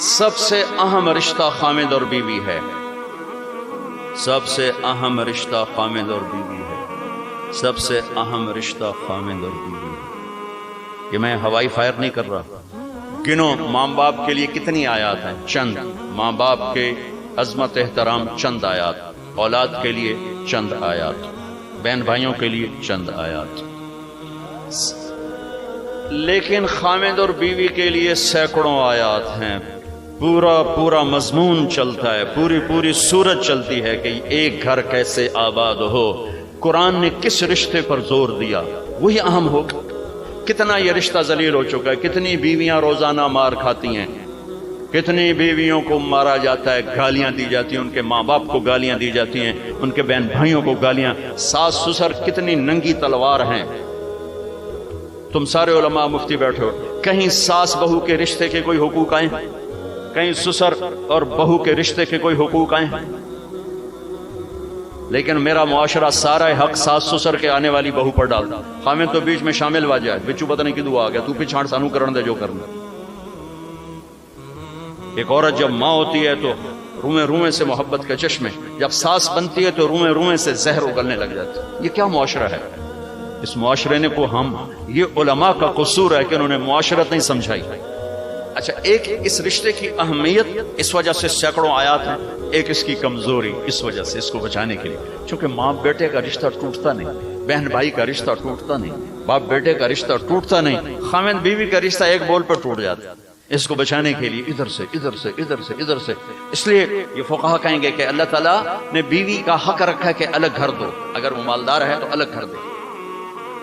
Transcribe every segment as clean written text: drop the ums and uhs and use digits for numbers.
سب سے اہم رشتہ خامد اور بیوی ہے، سب سے اہم رشتہ خامد اور بیوی ہے، سب سے اہم رشتہ خامد اور بیوی ہے۔ کہ میں ہوائی فائر نہیں کر رہا، گنو ماں باپ کے لیے کتنی آیات ہیں، چند ماں باپ کے عظمت احترام، چند آیات اولاد کے لیے، چند آیات بہن بھائیوں کے لیے، چند آیات، لیکن خامد اور بیوی کے لیے سینکڑوں آیات ہیں، پورا مضمون چلتا ہے، پوری صورت چلتی ہے کہ ایک گھر کیسے آباد ہو، قرآن نے کس رشتے پر زور دیا وہی اہم ہوگا۔ کتنا یہ رشتہ ذلیل ہو چکا ہے، کتنی بیویاں روزانہ مار کھاتی ہیں، کتنی بیویوں کو مارا جاتا ہے، گالیاں دی جاتی ہیں، ان کے ماں باپ کو گالیاں دی جاتی ہیں، ان کے بہن بھائیوں کو گالیاں، ساس سسر کتنی ننگی تلوار ہیں۔ تم سارے علماء مفتی بیٹھے ہو، کہیں ساس بہو کے رشتے کے کوئی حقوق آئے ہیں؟ کہیں سسر اور بہو کے رشتے کے کوئی حقوق آئے ہیں؟ لیکن میرا معاشرہ سارا حق ساس سسر کے آنے والی بہو پر ڈالتا، خامد تو بیچ میں شامل ہوا جائے، بچو پتہ نہیں کدو آ گیا، تو پچھاڑ سانو کرن دے جو کرنا۔ ایک عورت جب ماں ہوتی ہے تو روئیں سے محبت کے چشمے، جب ساس بنتی ہے تو روئیں سے زہر اگلنے لگ جاتی ہے۔ یہ کیا معاشرہ ہے؟ اس معاشرے نے کو ہم، یہ علماء کا قصور ہے کہ انہوں نے معاشرت نہیں سمجھائی۔ اچھا، ایک اس رشتے کی اہمیت اس وجہ سے سینکڑوں آیات ہیں، ایک اس کی کمزوری اس وجہ سے، اس کو بچانے کے لیے، چونکہ ماں بیٹے کا رشتہ ٹوٹتا نہیں، بہن بھائی کا رشتہ ٹوٹتا نہیں، باپ بیٹے کا رشتہ ٹوٹتا نہیں، خامد بیوی کا رشتہ ایک بول پر ٹوٹ جاتا ہے۔ اس کو بچانے کے لیے ادھر سے، اس لیے یہ فقہا کہیں گے کہ اللہ تعالیٰ نے بیوی کا حق رکھا ہے کہ الگ گھر دو، اگر وہ مالدار ہے تو الگ گھر دو،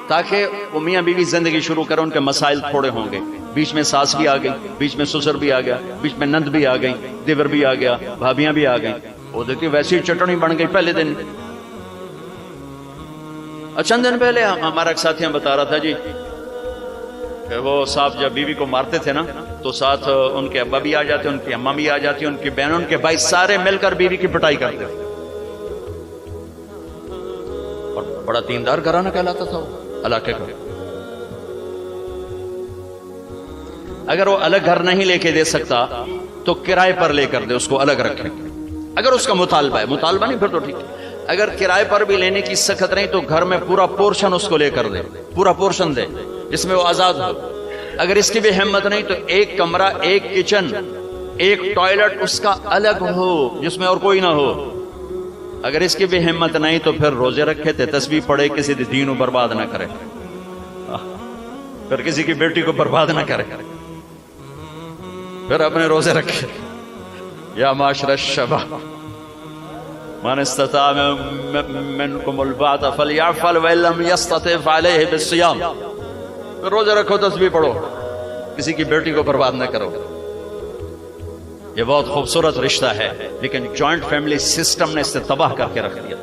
تاکہ وہ میاں بیوی زندگی شروع کریں، ان کے مسائل تھوڑے ہوں گے، بیچ میں ساس بھی آ گئی، بیچ میں سسر بھی آ گیا، بیچ میں نند بھی آ گئی، دیور بھی آ گیا، بھابیاں بھی آ گئیں، وہ دیکھیے ویسی چٹنی بن گئی پہلے دن۔ چند دن پہلے ہمارا ایک ساتھی بتا رہا تھا جی کہ وہ صاحب جب بیوی کو مارتے تھے نا تو ساتھ ان کے ابا بھی آ جاتے، ان کی اماں بھی آ جاتی، ان کی بہنوں، ان کے بھائی سارے مل کر بیوی کی پٹائی کرتے تھے، اور بڑا دیندار گھرانہ کہلاتا تھا وہ علاقے کا۔ اگر وہ الگ گھر نہیں لے کے دے سکتا تو کرائے پر لے کر دے، اس کو الگ رکھے، اگر اس کا مطالبہ ہے، مطالبہ نہیں پھر تو ٹھیک ہے، اگر کرائے پر بھی لینے کی سخت نہیں تو گھر میں پورا پورشن اس کو لے کر دے، پورا پورشن دے جس میں وہ آزاد ہو۔ اگر اس کی بھی ہمت نہیں تو ایک کمرہ، ایک کچن، ایک ٹوائلٹ اس کا الگ ہو جس میں اور کوئی نہ ہو۔ اگر اس کی بھی ہمت نہیں تو پھر روزے رکھے تھے، تسبیح پڑھے، کسی دین کو برباد نہ کرے، پھر کسی کی بیٹی کو برباد نہ کرے، پھر اپنے روزے رکھے۔ یا معاشر الشباب من استطاع منکم الباءۃ فلیعفل وان لم یستطع فعلیہ بالصیام، روزے رکھو، تسبیح پڑھو، کسی کی بیٹی کو برباد نہ کرو۔ یہ بہت خوبصورت رشتہ ہے، لیکن جوائنٹ فیملی سسٹم نے اسے تباہ کر کے رکھ دیا۔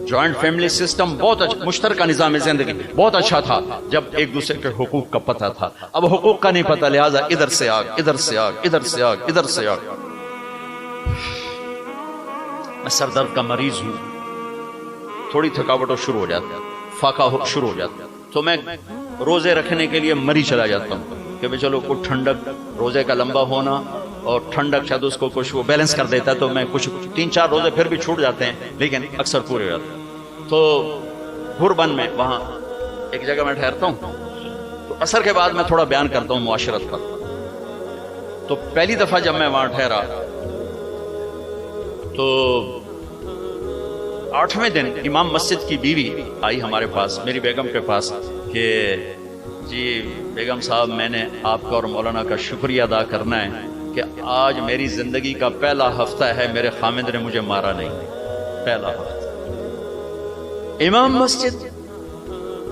جوائنٹ فیملی سسٹم بہت اچھا، مشترکہ نظام زندگی بہت اچھا تھا جب ایک دوسرے کے حقوق کا پتہ تھا، اب حقوق کا نہیں پتہ، لہذا ادھر سے آگ، ادھر سے آگ، ادھر سے آگ، ادھر سے آگ۔ میں سر درد کا مریض ہوں، تھوڑی تھکاوٹ شروع ہو جاتا ہے، فاقہ شروع ہو جاتا ہے، تو میں روزے رکھنے کے لیے مری چلا جاتا ہوں کہ چلو کچھ ٹھنڈک، روزے کا لمبا ہونا اور ٹھنڈک شاید اس کو کچھ وہ بیلنس کر دیتا ہے، تو میں کچھ 3-4 روزے پھر بھی چھوٹ جاتے ہیں لیکن اکثر پورے ہو جاتے ہیں۔ تو بھربن میں وہاں ایک جگہ میں ٹھہرتا ہوں، تو عصر کے بعد میں تھوڑا بیان کرتا ہوں معاشرت کا۔ تو پہلی دفعہ جب میں وہاں ٹھہرا تو 8ویں دن امام مسجد کی بیوی آئی ہمارے پاس، میری بیگم کے پاس، کہ جی بیگم صاحب میں نے آپ کا اور مولانا کا شکریہ ادا کرنا ہے کہ آج میری زندگی کا پہلا ہفتہ ہے میرے خامد نے مجھے مارا نہیں، پہلا ہفتہ۔ امام مسجد،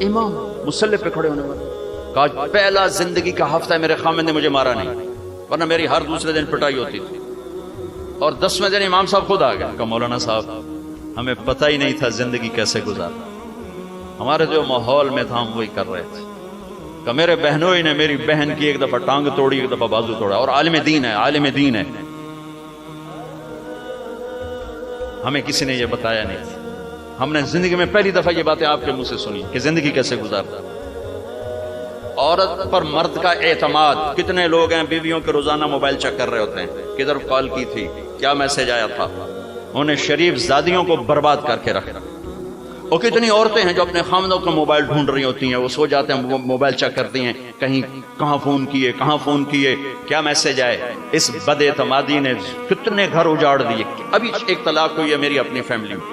امام مصلی پہ کھڑے ہونے والے، کہا پہلا زندگی کا ہفتہ ہے میرے خامد نے مجھے مارا نہیں، ورنہ میری ہر دوسرے دن پٹائی ہوتی تھی۔ اور 10ویں دن امام صاحب خود آ گئے، کہا مولانا صاحب ہمیں پتہ ہی نہیں تھا زندگی کیسے گزارنا، ہمارے جو ماحول میں تھا ہم وہی کر رہے تھے، کہ میرے بہنوں ہی نے میری بہن کی ایک دفعہ ٹانگ توڑی، ایک دفعہ بازو توڑا، اور عالم دین ہے، عالم دین ہے، ہمیں کسی نے یہ بتایا نہیں تھا، ہم نے زندگی میں پہلی دفعہ یہ باتیں آپ کے منہ سے سنی کہ زندگی کیسے گزارنا۔ عورت پر مرد کا اعتماد. کتنے لوگ ہیں بیویوں کے روزانہ موبائل چیک کر رہے ہوتے ہیں, کدھر کال کی تھی, کیا میسج آیا تھا. انہیں شریف زادیوں کو برباد کر کے رکھنا. اور کتنی عورتیں ہیں جو اپنے خامدوں کا موبائل ڈھونڈ رہی ہوتی ہیں, وہ سو جاتے ہیں موبائل چیک کرتی ہیں, کہیں کہاں فون کیے, کیا میسج آئے. اس بد اعتمادی نے کتنے گھر اجاڑ دیے. ابھی ایک طلاق ہوئی ہے میری اپنی فیملی میں,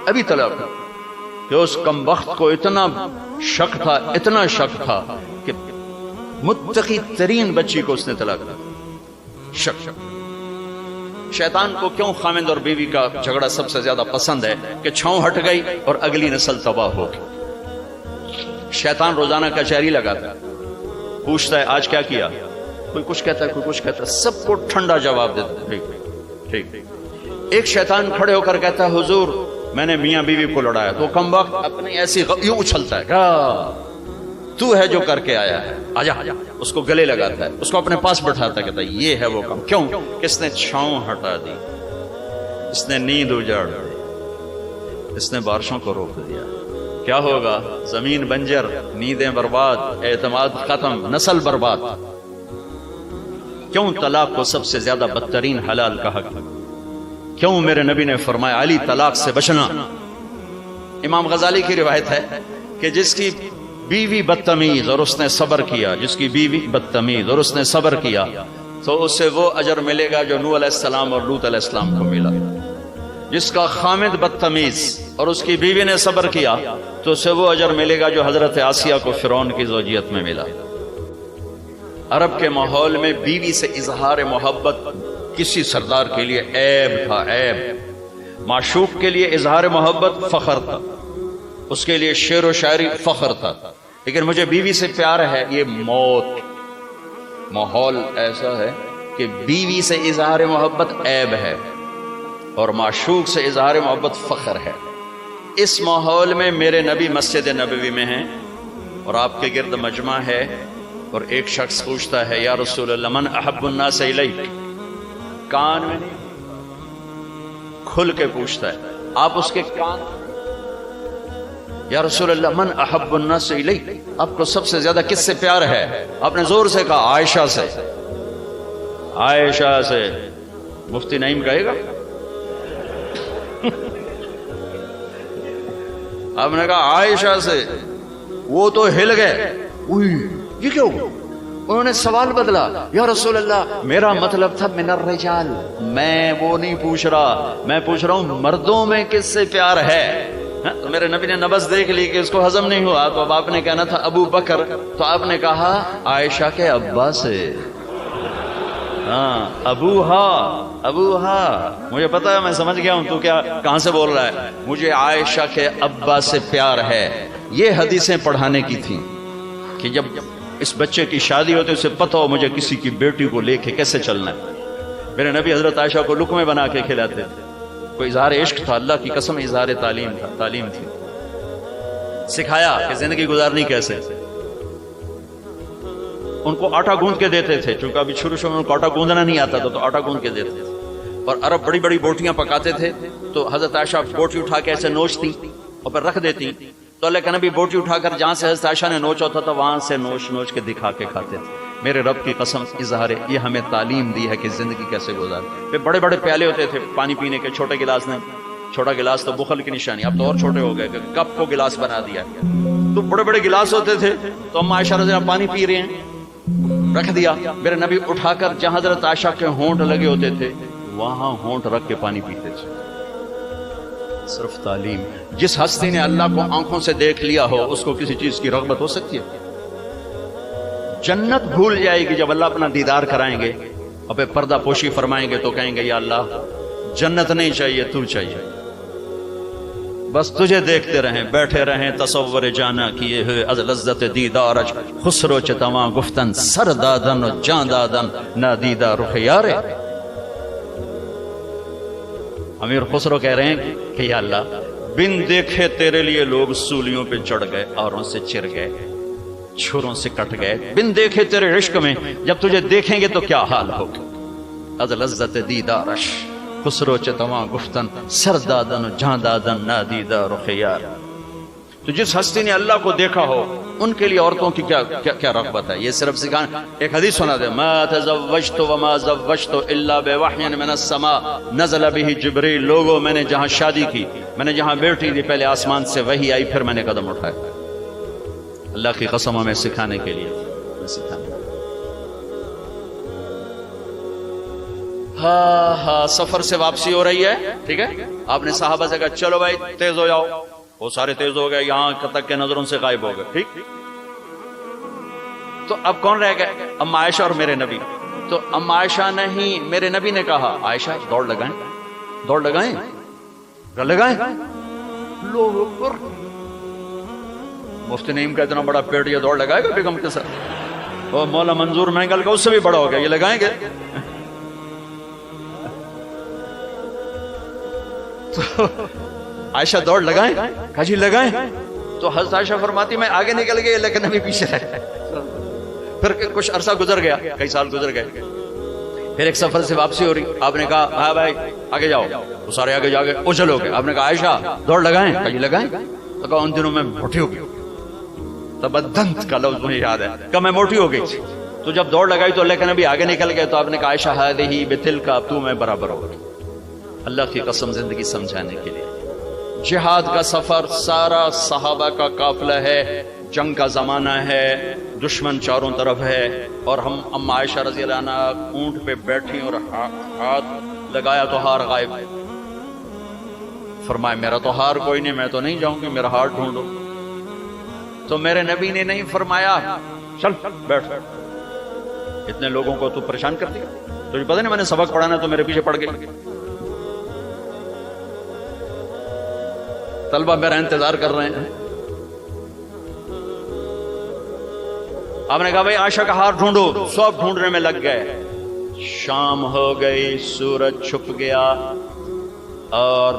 ابھی طلاق, کہ اس کم وقت کو اتنا شک تھا کہ متقی ترین بچی کو اس نے طلاق دیا. شک. شیطان کو کیوں خامند اور بیوی کا جھگڑا سب سے زیادہ پسند ہے کہ چھاؤں ہٹ گئی اور اگلی نسل تباہ ہو گئی. شیطان روزانہ کچہری لگاتا ہے, پوچھتا ہے آج کیا کیا, کوئی کچھ کہتا ہے, کوئی کچھ کہتا ہے, سب کو ٹھنڈا جواب دیتا ہے. ٹھیک. ایک شیطان کھڑے ہو کر کہتا ہے حضور میں نے میاں بیوی کو لڑایا. تو کم وقت اپنی ایسی یوں اچھلتا ہے, تو ہے جو کر کے آیا ہے, آجا. اس کو گلے لگاتا ہے, اس کو اپنے پاس بٹھاتا ہے, کہتا ہے یہ ہے وہ کام. کیوں؟ کس نے چھاؤں ہٹا دی, اس نے نیند اجاڑ دی, اس نے بارشوں کو روک دیا. کیا ہوگا؟ زمین بنجر, نیندیں برباد, اعتماد ختم, نسل برباد. کیوں طلاق کو سب سے زیادہ بدترین حلال کہا؟ کیوں میرے نبی نے فرمایا علی طلاق سے بچنا. امام غزالی کی روایت ہے کہ جس کی بیوی بدتمیز اور اس نے صبر کیا, جس کی بیوی بدتمیز اور اس نے صبر کیا, تو اسے وہ اجر ملے گا جو نوح علیہ السلام اور لوط علیہ السلام کو ملا. جس کا خامد بدتمیز اور اس کی بیوی نے صبر کیا, تو اسے وہ اجر ملے گا جو حضرت آسیہ کو فرعون کی زوجیت میں ملا. عرب کے ماحول میں بیوی سے اظہار محبت کسی سردار کے لیے عیب تھا, عیب. معشوق کے لیے اظہار محبت فخر تھا, اس کے لیے شعر و شاعری فخر تھا. لیکن مجھے بیوی سے پیار ہے, یہ موت. ماحول ایسا ہے کہ بیوی سے اظہار محبت عیب ہے اور معشوق سے اظہار محبت فخر ہے. اس ماحول میں میرے نبی مسجد نبوی میں ہیں اور آپ کے گرد مجمع ہے, اور ایک شخص پوچھتا ہے یا رسول اللہ من احب الناس الیک. کان میں نہیں, کھل کے پوچھتا ہے. آپ اس کے کان, یا رسول اللہ من احب الناس الیک, آپ کو سب سے زیادہ کس سے پیار ہے؟ آپ نے زور سے کہا عائشہ سے. عائشہ سے. مفتی نعیم کہے گا. آپ نے کہا عائشہ سے. وہ تو ہل گئے, یہ کیوں؟ انہوں نے سوال بدلا, یا رسول اللہ میرا مطلب تھا من الرجال, میں وہ نہیں پوچھ رہا, میں پوچھ رہا ہوں مردوں میں کس سے پیار ہے. تو میرے نبی نے نبض دیکھ لی کہ اس کو ہضم نہیں ہوا, تو اب آپ نے کہنا تھا ابو بکر, تو آپ نے کہا عائشہ کے ابا سے. ہاں ابوہا. مجھے پتا ہے, میں سمجھ گیا ہوں تو کیا کہاں سے بول رہا ہے. مجھے عائشہ کے ابا سے پیار ہے. یہ حدیثیں پڑھانے کی تھی کہ جب اس بچے کی شادی ہوتی اسے پتہ ہو مجھے کسی کی بیٹی کو لے کے کیسے چلنا ہے. میرے نبی حضرت عائشہ کو لقمے بنا کے کھلاتے تھے. کوئی اظہار عشق تھا, اللہ کی قسم اظہار تعلیم تھی. سکھایا کہ زندگی گزارنی کیسے. ان کو آٹا گوندھ کے دیتے تھے, چونکہ ابھی شروع میں ان کو آٹا گوندنا نہیں آتا تھا, تو آٹا گوندھ کے دیتے تھے. اور عرب بڑی بڑی بوٹیاں پکاتے تھے, تو حضرت عائشہ بوٹی اٹھا کے ایسے نوچتی اور پھر رکھ دیتی. تو اللہ کا نبی بوٹی اٹھا کر جہاں سے حضرت عائشہ نے نوچا ہوتا تھا وہاں سے نوچ کے دکھا کے کھاتے تھے. میرے رب کی قسم اظہار یہ ہمیں تعلیم دی ہے کہ زندگی کیسے گزارے. پھر بڑے بڑے پیالے ہوتے تھے پانی پینے کے, چھوٹے گلاس نہیں. چھوٹا گلاس تو بخل کی نشانی, اب تو اور چھوٹے ہو گئے کہ کپ کو گلاس بنا دیا. تو بڑے بڑے گلاس ہوتے تھے, تو ہم عائشہ رضی اللہ پانی پی رہے ہیں, رکھ دیا. میرے نبی اٹھا کر جہاں حضرت عائشہ کے ہونٹ لگے ہوتے تھے وہاں ہونٹ رکھ کے پانی پیتے تھے. صرف تعلیم. جس ہستی نے اللہ کو آنکھوں سے دیکھ لیا ہو اس کو کسی چیز کی رغبت ہو سکتی ہے؟ جنت بھول جائے گی جب اللہ اپنا دیدار کرائیں گے اور پھر پردہ پوشی فرمائیں گے تو کہیں گے یا اللہ جنت نہیں چاہیے, تو چاہیے, بس تجھے دیکھتے رہیں, بیٹھے رہیں تصور جانا کیے ہوئے از لذت دیدار خسرو چتواں گفتن سر دادن و جان دادن نادیدہ رخ یارے. امیر خسرو کہہ رہے ہیں کہ یا اللہ بن دیکھے تیرے لیے لوگ سولیوں پہ چڑھ گئے, اوروں سے چر گئے, چھروں سے کٹ گئے. بن دیکھے تیرے عشق میں جب تجھے دیکھیں گے تو کیا حال ہوگا. از لذت دیدارش خسرو چتواں گفتن سر دادن جان دادن نادیدہ رخ یار. تو جس ہستی نے اللہ کو دیکھا ہو ان کے لیے عورتوں کی کیا رغبت ہے؟ یہ صرف سکھانا. ایک حدیث سنا دے، ما تزوجت وما زوجت الا بوحی من السماء نزل به جبریل. لوگوں میں نے جہاں شادی کی، میں نے جہاں بیٹی دی، پہلے آسمان سے وحی آئی، پھر میں نے قدم اٹھایا. اللہ کی قسم ہمیں سکھانے کے لیے ہاں سفر سے واپسی ہو رہی ہے، ٹھیک ہے. آپ نے صحابہ سے کہا چلو بھائی تیز ہو جاؤ، وہ سارے تیز ہو گئے، یہاں تک کے نظروں سے غائب ہو گئے. ٹھیک، تو اب کون رہ گئے؟ اما عائشہ اور میرے نبی. تو اما عائشہ نے ہی میرے نبی نے کہا عائشہ دوڑ لگائیں، دوڑ لگائیں، لگائیں. اللہ اکبر. مفتی نعیم کا اتنا بڑا پیٹ، یہ دوڑ لگائے گا بیگم کے ساتھ؟ وہ مولا منظور مینگل کا اس سے بھی بڑا ہو گیا، یہ لگائیں گے؟ تو عائشہ دوڑ لگائیں، کہا جی لگائیں. تو حضرت عائشہ فرماتی میں آگے نکل گئی لیکن ابھی پیچھے رہ گئے. پھر کچھ عرصہ گزر گیا، کئی سال گزر گئے. پھر ایک سفر سے واپسی ہو رہی، آپ نے کہا ہاں بھائی آگے جاؤ، وہ سارے آگے جا گئے، اچھل ہو گئے. آپ نے کہا عائشہ دوڑ لگائیں، کہا جی لگائیں. تو کہا ان دنوں میں موٹی ہو گئی. تبدنت کا لفظ مجھے یاد ہے کہ میں موٹی ہو گئی. تو جب دوڑ لگائی تو اللہ کے نبی آگے نکل گئے. تو آپ نے کہا عائشہ ہذہ بتلک، اب تو میں برابر ہو گئی. اللہ کی قسم زندگی سمجھانے کے لیے. جہاد کا سفر سارا صحابہ کا قافلہ ہے، جنگ کا زمانہ ہے، دشمن چاروں طرف ہے، اور ہم اما عائشہ رضی اللہ عنہ اونٹ پہ بیٹھی اور ہاتھ لگایا تو ہار غائب. فرمایا میرا تو ہار کوئی نہیں، میں تو نہیں جاؤں گی، میرا ہار ڈھونڈو. تو میرے نبی نے نہیں فرمایا چل بیٹھ، اتنے لوگوں کو تو پریشان کر دیا، تجھے پتہ نہیں میں نے سبق پڑھانا تو میرے پیچھے پڑ گئی. طلبہ میرا انتظار کر رہے ہیں. آپ نے کہا بھائی عائشہ کا ہار ڈھونڈو. سب ڈھونڈنے میں لگ گئے. شام ہو گئی، سورج چھپ گیا اور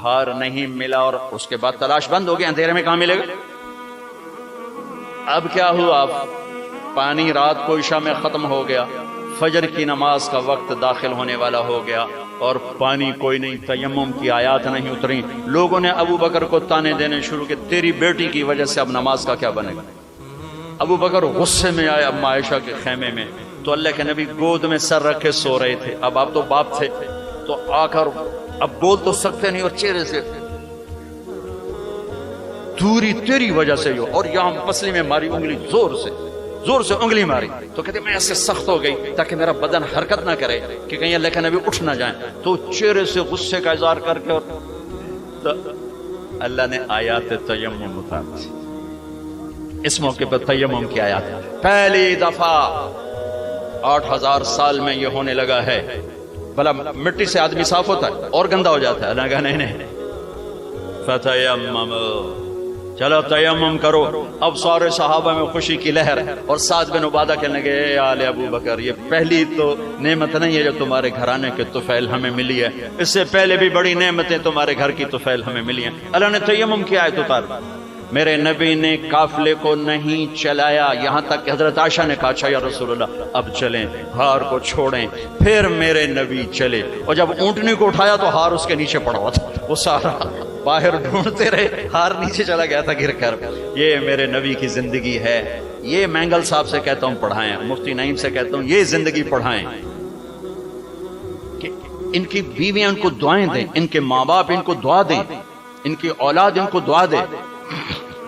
ہار نہیں ملا، اور اس کے بعد تلاش بند ہو گئی. اندھیرے میں کہاں ملے گا؟ اب کیا ہوا؟ پانی رات کو عشاء میں ختم ہو گیا، فجر کی نماز کا وقت داخل ہونے والا ہو گیا اور پانی کوئی نہیں، تیمم کی آیات نہیں اتری. لوگوں نے ابو بکر کو تانے دینے شروع کیے، تیری بیٹی کی وجہ سے اب نماز کا کیا بنے گا؟ ابو بکر غصے میں آئے اما عائشہ کے خیمے میں. تو اللہ کے نبی گود میں سر رکھے سو رہے تھے. اب آپ تو باپ تھے، تو آ کر اب بول تو سکتے نہیں، اور چہرے سے دوری تیری وجہ سے ہو، اور یہاں پسلی میں ماری انگلی، زور سے انگلی ماری. تو کہتے میں ایسے سخت ہو گئی تاکہ میرا بدن حرکت نہ کرے کہ کہیں اللہ کے نبی اٹھ نہ جائیں. تو چہرے سے غصے کا اظہار کر کے، اور تو اللہ نے آیات تیمم اتاری. اس موقع پر تیمم کی آیات پہلی دفعہ 8000 سال میں یہ ہونے لگا ہے. بھلا مٹی سے آدمی صاف ہوتا ہے اور گندا ہو جاتا ہے؟ اللہ کہا نہیں، فتیمم، چلو تیمم کرو. اب سارے صحابہ میں خوشی کی لہر، اور سعد بن عبادہ کہنے لگے اے آل ابو بکر، یہ پہلی تو نعمت نہیں ہے جو تمہارے گھرانے کے طفیل ہمیں ملی ہے، اس سے پہلے بھی بڑی نعمتیں تمہارے گھر کی طفیل ہمیں ملی ہیں. اللہ نے تیمم کی آیت اتار. میرے نبی نے قافلے کو نہیں چلایا، یہاں تک کہ حضرت عائشہ نے کہا اچھا یا رسول اللہ اب چلیں، ہار کو چھوڑیں. پھر میرے نبی چلے، اور جب اونٹنی کو اٹھایا تو ہار اس کے نیچے پڑا ہوا تھا. وہ سارا باہر ڈھونڈتے رہے، ہار نیچے چلا گیا تھا گر کر. یہ میرے نبی کی زندگی ہے. یہ مینگل صاحب سے کہتا ہوں پڑھائیں، مفتی نعیم سے کہتا ہوں یہ زندگی پڑھائیں، کہ ان کی بیویاں ان کو دعائیں دیں، ان کے ماں باپ ان کو دعا دیں، ان کی اولاد ان کو دعا دے.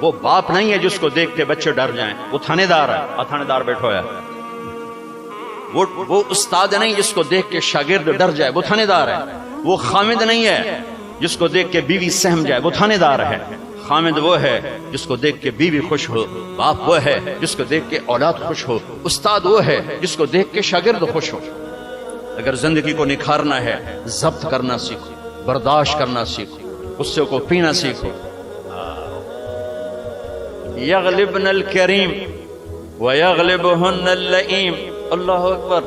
وہ باپ نہیں ہے جس کو دیکھ کے بچے ڈر جائیں، وہ تھانے دار ہے، تھانے دار بیٹھا ہوا ہے. وہ استاد نہیں جس کو دیکھ کے شاگرد ڈر جائے، وہ تھانے دار ہے. وہ خامد نہیں ہے جس کو دیکھ کے بیوی سہم جائے، وہ تھانے دار ہے. خامد وہ ہے جس کو دیکھ کے بیوی خوش ہو، باپ وہ ہے جس کو دیکھ کے اولاد خوش ہو، استاد وہ ہے جس کو دیکھ کے شاگرد خوش ہو. اگر زندگی کو نکھارنا ہے، ضبط کرنا سیکھو، برداشت کرنا سیکھو، غصے کو پینا سیکھو. یغلبن الکریم ویغلبہن اللئیم. اللہ اکبر.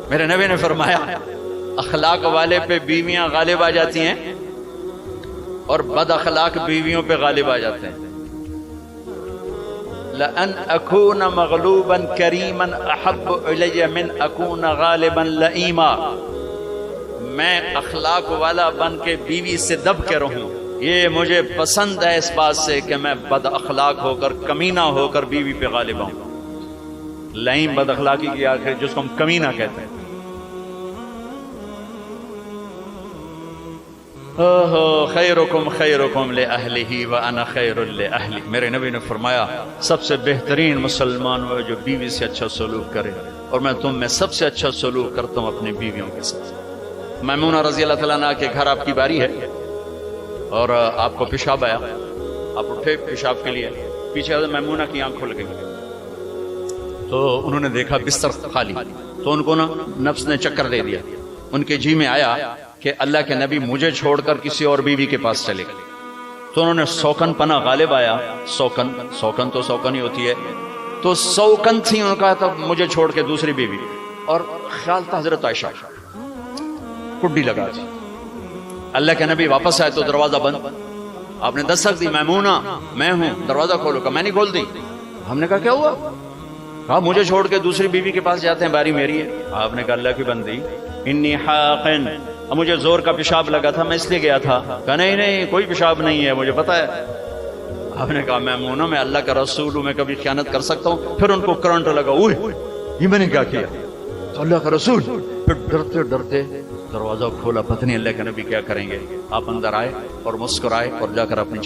میرے نبی نے فرمایا اخلاق والے پہ بیویاں غالب آ جاتی ہیں اور بد اخلاق بیویوں پہ غالب آ جاتے ہیں. لَأَنْ أَكُونَ مَغْلُوبًا كَرِيمًا أَحَبُّ إِلَيَّ مِنْ أَكُونَ غَالِبًا لَئِيمًا. میں اخلاق والا بن کے بیوی سے دب کے رہوں یہ مجھے پسند ہے اس بات سے کہ میں بد اخلاق ہو کر کمینہ ہو کر بیوی پہ غالب آؤں۔ لائن بد اخلاقی کی آخر جس کو ہم کمینہ کہتے ہیں۔ خیرکم خیرکم لأہلہ وانا خیر لأہلی، میرے نبی نے فرمایا سب سے بہترین مسلمان وہ جو بیوی سے اچھا سلوک کرے، اور میں تم میں سب سے اچھا سلوک کرتا ہوں اپنی بیویوں کے ساتھ۔ میمونہ رضی اللہ تعالیٰ عنہ کے گھر آپ کی باری ہے اور آپ کو پیشاب آیا، آپ اٹھے پیشاب کے لیے، پیچھے میمونہ کی آنکھ کھل گئی تو انہوں نے دیکھا بستر خالی، تو ان کو نا نفس نے چکر دے دیا، ان کے جی میں آیا کہ اللہ کے نبی مجھے چھوڑ کر کسی اور بیوی کے پاس چلے گئے، تو انہوں نے سوکن پنا غالب آیا، سوکن تو سوکن ہی ہوتی ہے، تو سوکن تھی، انہوں نے کہا تھا مجھے چھوڑ کے دوسری بیوی، اور خیال تھا حضرت عائشہ، کڈی لگا تھی۔ اللہ کے نبی واپس آئے تو دروازہ بند، آپ نے دستک دی، میمونہ میں ہوں، دروازہ کھولو، کہا میں نہیں کھول دی۔ ہم نے کہا کیا ہوا؟ کہا مجھے چھوڑ کے دوسری بیوی کے پاس جاتے ہیں، باری میری ہے۔ آپ نے کہا اللہ کی بندی انی حاقن، مجھے زور کا پیشاب لگا تھا میں اس لیے گیا تھا۔ کہا نہیں نہیں کوئی پیشاب نہیں ہے، مجھے پتا ہے۔ آپ نے کہا میمونہ میں اللہ کا رسول ہوں، میں کبھی خیانت کر سکتا ہوں؟ پھر ان کو کرنٹ لگا، اوہ یہ میں نے کیا کیا، تو اللہ کا رسول، پھر ڈرتے ڈرتے دروازہ کھولا، پتہ نہیں اللہ کے نبی کیا کریں گے۔ آپ اندر آئے اور مسکرائے اور جا کر اپنی